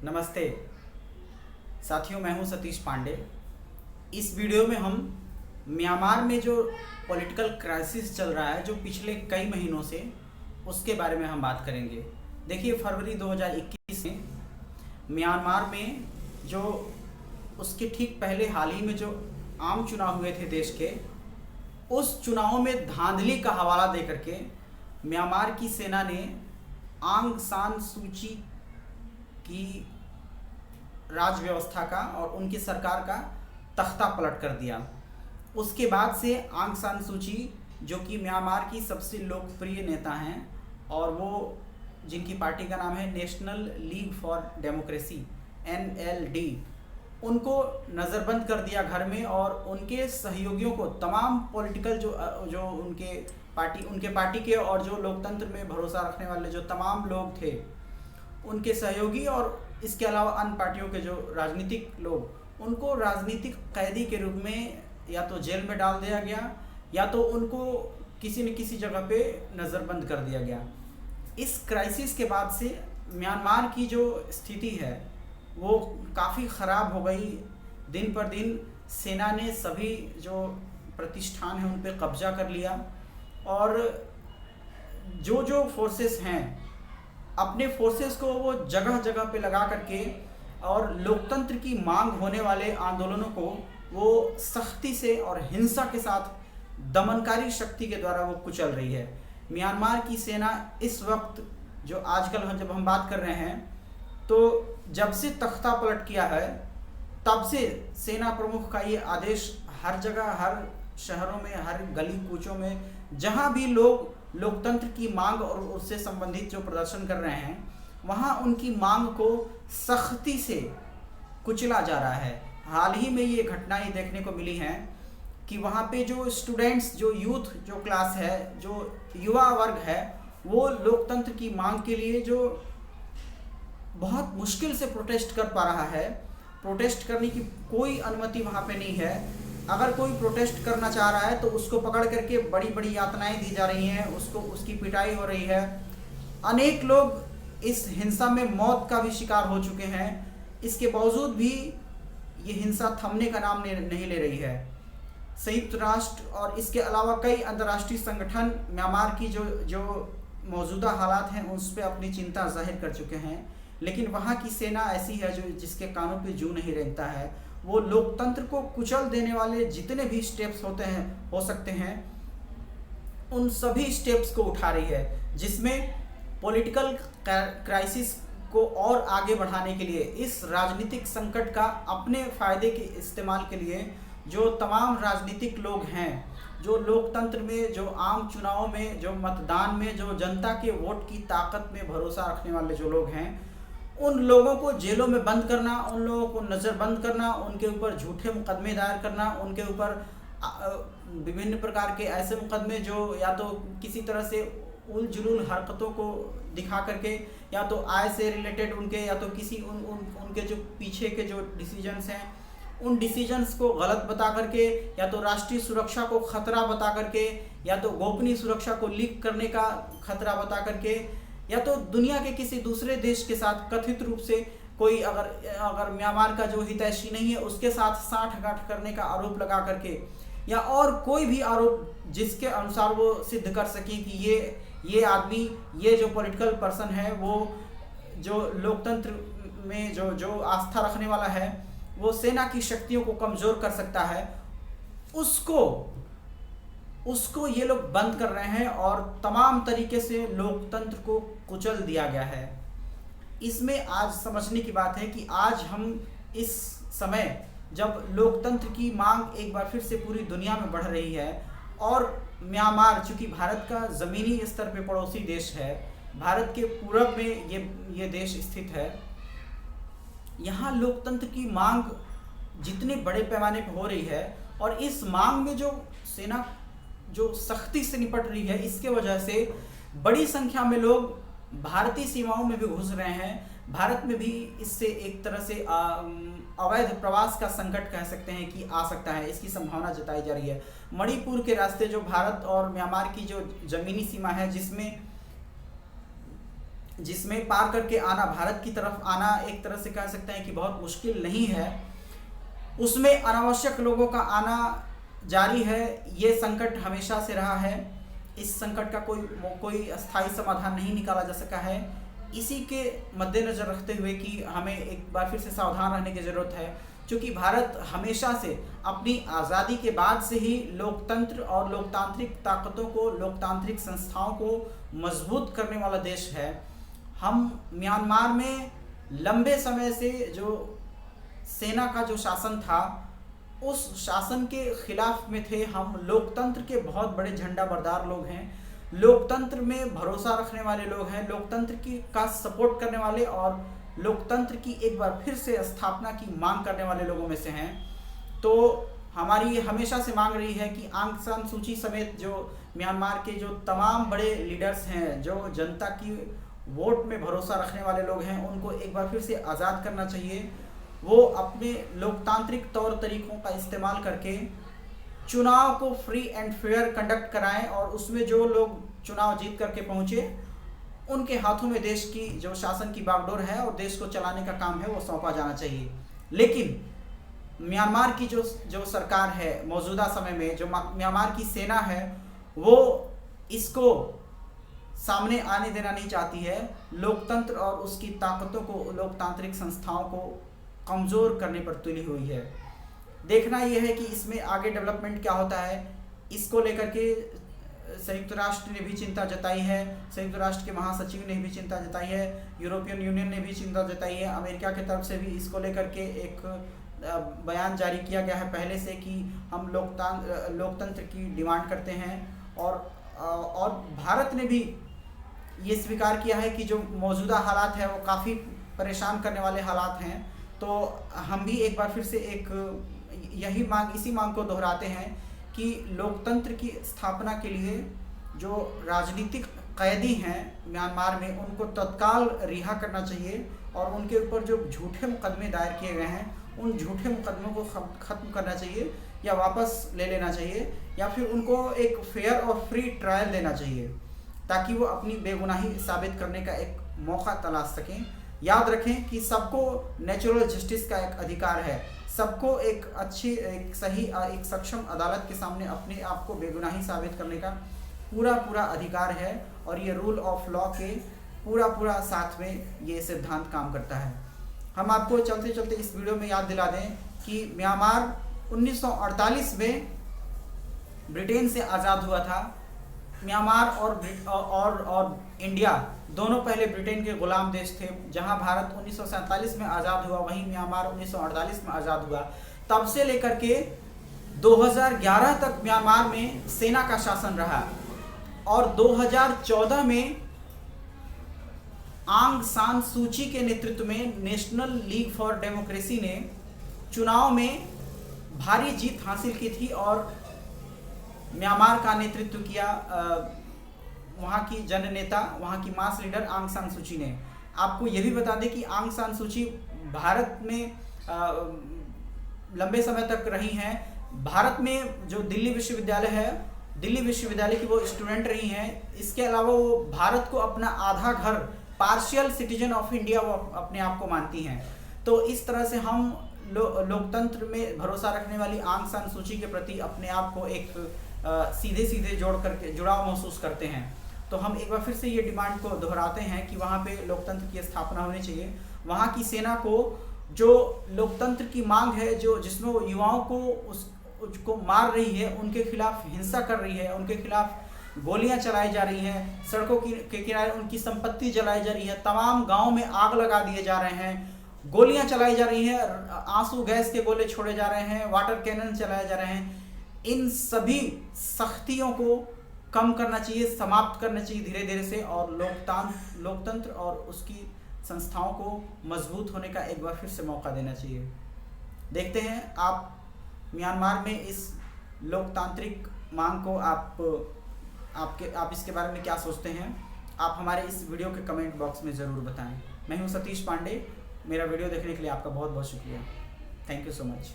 नमस्ते साथियों, मैं हूं सतीश पांडे। इस वीडियो में हम म्यांमार में जो पॉलिटिकल क्राइसिस चल रहा है जो पिछले कई महीनों से, उसके बारे में हम बात करेंगे। देखिए, फरवरी 2021 में म्यांमार में जो उसके ठीक पहले हाल ही में जो आम चुनाव हुए थे देश के, उस चुनावों में धांधली का हवाला दे करके म्यांमार की सेना ने आंग सान सूची की राज व्यवस्था का और उनकी सरकार का तख्ता पलट कर दिया। उसके बाद से आंग सान सूची, जो कि म्यांमार की सबसे लोकप्रिय नेता हैं और वो जिनकी पार्टी का नाम है national league for democracy NLD, उनको नज़रबंद कर दिया घर में। और उनके सहयोगियों को, तमाम पॉलिटिकल जो उनके पार्टी के और जो लोकतंत्र में भरोसा रखने वाले जो तमाम लोग थे, उनके सहयोगी और इसके अलावा अन्य पार्टियों के जो राजनीतिक लोग, उनको राजनीतिक कैदी के रूप में या तो जेल में डाल दिया गया या तो उनको किसी न किसी जगह पे नज़रबंद कर दिया गया। इस क्राइसिस के बाद से म्यांमार की जो स्थिति है वो काफ़ी ख़राब हो गई। दिन पर दिन सेना ने सभी जो प्रतिष्ठान हैं उन पे कब्जा कर लिया और जो फोर्सेस हैं, अपने फोर्सेस को वो जगह जगह पे लगा करके और लोकतंत्र की मांग होने वाले आंदोलनों को वो सख्ती से और हिंसा के साथ दमनकारी शक्ति के द्वारा वो कुचल रही है। म्यांमार की सेना इस वक्त, जो आजकल जब हम बात कर रहे हैं, तो जब से तख्ता पलट किया है तब से सेना प्रमुख का ये आदेश हर जगह, हर शहरों में, हर गली कूचों में, जहाँ भी लोग लोकतंत्र की मांग और उससे संबंधित जो प्रदर्शन कर रहे हैं, वहाँ उनकी मांग को सख्ती से कुचला जा रहा है। हाल ही में ये घटनाएं देखने को मिली हैं कि वहाँ पे जो स्टूडेंट्स, जो यूथ, जो क्लास है, जो युवा वर्ग है, वो लोकतंत्र की मांग के लिए जो बहुत मुश्किल से प्रोटेस्ट कर पा रहा है। प्रोटेस्ट करने की कोई अनुमति वहाँ पे नहीं है। अगर कोई प्रोटेस्ट करना चाह रहा है तो उसको पकड़ करके बड़ी बड़ी यातनाएं दी जा रही हैं, उसकी पिटाई हो रही है। अनेक लोग इस हिंसा में मौत का भी शिकार हो चुके हैं। इसके बावजूद भी ये हिंसा थमने का नाम नहीं ले रही है। संयुक्त राष्ट्र और इसके अलावा कई अंतर्राष्ट्रीय संगठन म्यांमार की जो मौजूदा हालात हैं उस पर अपनी चिंता जाहिर कर चुके हैं, लेकिन वहाँ की सेना ऐसी है जिसके कानों पे जू नहीं रेंगता है। वो लोकतंत्र को कुचल देने वाले जितने भी स्टेप्स हो सकते हैं, उन सभी स्टेप्स को उठा रही है, जिसमें पॉलिटिकल क्राइसिस को और आगे बढ़ाने के लिए, इस राजनीतिक संकट का अपने फायदे के इस्तेमाल के लिए जो तमाम राजनीतिक लोग हैं, जो लोकतंत्र में, जो आम चुनावों में, जो मतदान में, जो जनता के वोट की ताकत में भरोसा रखने वाले जो लोग हैं, उन लोगों को जेलों में बंद करना, उन लोगों को नज़रबंद करना, उनके ऊपर झूठे मुकदमे दायर करना, उनके ऊपर विभिन्न प्रकार के ऐसे मुकदमे जो या तो किसी तरह से उल जुलूल हरकतों को दिखा करके, या तो आय से रिलेटेड उनके, या तो किसी उनके जो पीछे के जो डिसीजंस हैं, उन डिसीजंस को गलत बता करके, या तो राष्ट्रीय सुरक्षा को खतरा बता करके, या तो गोपनीय सुरक्षा को लीक करने का खतरा बता करके, या तो दुनिया के किसी दूसरे देश के साथ कथित रूप से कोई अगर म्यांमार का जो हितैषी नहीं है उसके साथ साठगांठ करने का आरोप लगा करके, या और कोई भी आरोप जिसके अनुसार वो सिद्ध कर सके कि ये आदमी, ये जो पॉलिटिकल पर्सन है, वो जो लोकतंत्र में जो आस्था रखने वाला है, वो सेना की शक्तियों को कमज़ोर कर सकता है, उसको ये लोग बंद कर रहे हैं और तमाम तरीके से लोकतंत्र को कुचल दिया गया है। इसमें आज समझने की बात है कि आज हम इस समय जब लोकतंत्र की मांग एक बार फिर से पूरी दुनिया में बढ़ रही है, और म्यांमार चूँकि भारत का ज़मीनी स्तर पे पड़ोसी देश है, भारत के पूरब में ये देश स्थित है, यहाँ लोकतंत्र की मांग जितने बड़े पैमाने पर हो रही है और इस मांग में जो सेना जो सख्ती से निपट रही है, इसके वजह से बड़ी संख्या में लोग भारतीय सीमाओं में भी घुस रहे हैं। भारत में भी इससे एक तरह से अवैध प्रवास का संकट कह सकते हैं कि आ सकता है, इसकी संभावना जताई जा रही है। मणिपुर के रास्ते जो भारत और म्यांमार की जो जमीनी सीमा है, जिसमें पार करके आना, भारत की तरफ आना एक तरह से कह सकते हैं कि बहुत मुश्किल नहीं है, उसमें अनावश्यक लोगों का आना जारी है। ये संकट हमेशा से रहा है, इस संकट का कोई अस्थायी समाधान नहीं निकाला जा सका है। इसी के मद्देनज़र रखते हुए कि हमें एक बार फिर से सावधान रहने की ज़रूरत है, क्योंकि भारत हमेशा से अपनी आज़ादी के बाद से ही लोकतंत्र और लोकतांत्रिक ताकतों को, लोकतांत्रिक संस्थाओं को मजबूत करने वाला देश है। हम म्यांमार में लंबे समय से जो सेना का जो शासन था, उस शासन के खिलाफ में थे। हम लोकतंत्र के बहुत बड़े झंडा बरदार लोग हैं, लोकतंत्र में भरोसा रखने वाले लोग हैं, लोकतंत्र का सपोर्ट करने वाले और लोकतंत्र की एक बार फिर से स्थापना की मांग करने वाले लोगों में से हैं। तो हमारी हमेशा से मांग रही है कि आंग सान सूची समेत जो म्यांमार के जो तमाम बड़े लीडर्स हैं, जो जनता की वोट में भरोसा रखने वाले लोग हैं, उनको एक बार फिर से आज़ाद करना चाहिए। वो अपने लोकतांत्रिक तौर तरीक़ों का इस्तेमाल करके चुनाव को फ्री एंड फेयर कंडक्ट कराएं और उसमें जो लोग चुनाव जीत करके पहुँचे, उनके हाथों में देश की जो शासन की बागडोर है और देश को चलाने का काम है वो सौंपा जाना चाहिए। लेकिन म्यांमार की जो सरकार है मौजूदा समय में, जो म्यांमार की सेना है, वो इसको सामने आने देना नहीं चाहती है। लोकतंत्र और उसकी ताकतों को, लोकतांत्रिक संस्थाओं को कमज़ोर करने पर तुली हुई है। देखना यह है कि इसमें आगे डेवलपमेंट क्या होता है। इसको लेकर के संयुक्त राष्ट्र ने भी चिंता जताई है, संयुक्त राष्ट्र के महासचिव ने भी चिंता जताई है, यूरोपियन यूनियन ने भी चिंता जताई है, अमेरिका की तरफ से भी इसको लेकर के एक बयान जारी किया गया है पहले से कि हम लोकतंत्र की डिमांड करते हैं। और भारत ने भी ये स्वीकार किया है कि जो मौजूदा हालात है वो काफ़ी परेशान करने वाले हालात हैं। तो हम भी एक बार फिर से इसी मांग को दोहराते हैं कि लोकतंत्र की स्थापना के लिए जो राजनीतिक कैदी हैं म्यांमार में, उनको तत्काल रिहा करना चाहिए और उनके ऊपर जो झूठे मुकदमे दायर किए गए हैं, उन झूठे मुकदमों को ख़त्म करना चाहिए या वापस ले लेना चाहिए, या फिर उनको एक फेयर और फ्री ट्रायल देना चाहिए ताकि वो अपनी बेगुनाही साबित करने का एक मौका तलाश सकें। याद रखें कि सबको नेचुरल जस्टिस का एक अधिकार है, सबको एक अच्छी, एक सही, एक सक्षम अदालत के सामने अपने आप को बेगुनाही साबित करने का पूरा अधिकार है। और ये रूल ऑफ लॉ के पूरा साथ में ये सिद्धांत काम करता है। हम आपको चलते चलते इस वीडियो में याद दिला दें कि म्यांमार 1948 में ब्रिटेन से आज़ाद हुआ था। म्यांमार और इंडिया दोनों पहले ब्रिटेन के गुलाम देश थे। जहां भारत 1947 में आज़ाद हुआ, वहीं म्यांमार 1948 में आज़ाद हुआ। तब से लेकर के 2011 तक म्यांमार में सेना का शासन रहा और 2014 में आंग सान सूची के नेतृत्व में नेशनल लीग फॉर डेमोक्रेसी ने चुनाव में भारी जीत हासिल की थी और म्यांमार का नेतृत्व किया वहाँ की जननेता, वहाँ की मास लीडर आंग सान सूची ने। आपको ये भी बता दें कि आंग सान सूची भारत में लंबे समय तक रही हैं। भारत में जो दिल्ली विश्वविद्यालय है, दिल्ली विश्वविद्यालय की वो स्टूडेंट रही हैं। इसके अलावा वो भारत को अपना आधा घर, पार्शियल सिटीजन ऑफ इंडिया वो अपने आप को मानती हैं। तो इस तरह से हम लोकतंत्र में भरोसा रखने वाली आंग सान सूची के प्रति अपने आप को एक सीधे जोड़ करके जुड़ाव महसूस करते हैं। तो हम एक बार फिर से ये डिमांड को दोहराते हैं कि वहाँ पे लोकतंत्र की स्थापना होनी चाहिए। वहाँ की सेना को जो लोकतंत्र की मांग है, जिसमें वो युवाओं को उसको मार रही है, उनके खिलाफ हिंसा कर रही है, उनके खिलाफ गोलियां चलाई जा रही हैं, सड़कों के किनारे उनकी संपत्ति जलाई जा रही है, तमाम गाँव में आग लगा दिए जा रहे हैं, गोलियां चलाई जा रही हैं, आंसू गैस के गोले छोड़े जा रहे हैं, वाटर कैनन चलाए जा रहे हैं। इन सभी सख्तियों को कम करना चाहिए, समाप्त करना चाहिए धीरे धीरे से, और लोकतंत्र और उसकी संस्थाओं को मजबूत होने का एक बार फिर से मौका देना चाहिए। देखते हैं आप म्यांमार में इस लोकतांत्रिक मांग को आप इसके बारे में क्या सोचते हैं। आप हमारे इस वीडियो के कमेंट बॉक्स में ज़रूर बताएं। मैं हूं सतीश पांडे। मेरा वीडियो देखने के लिए आपका बहुत बहुत शुक्रिया। Thank you so much.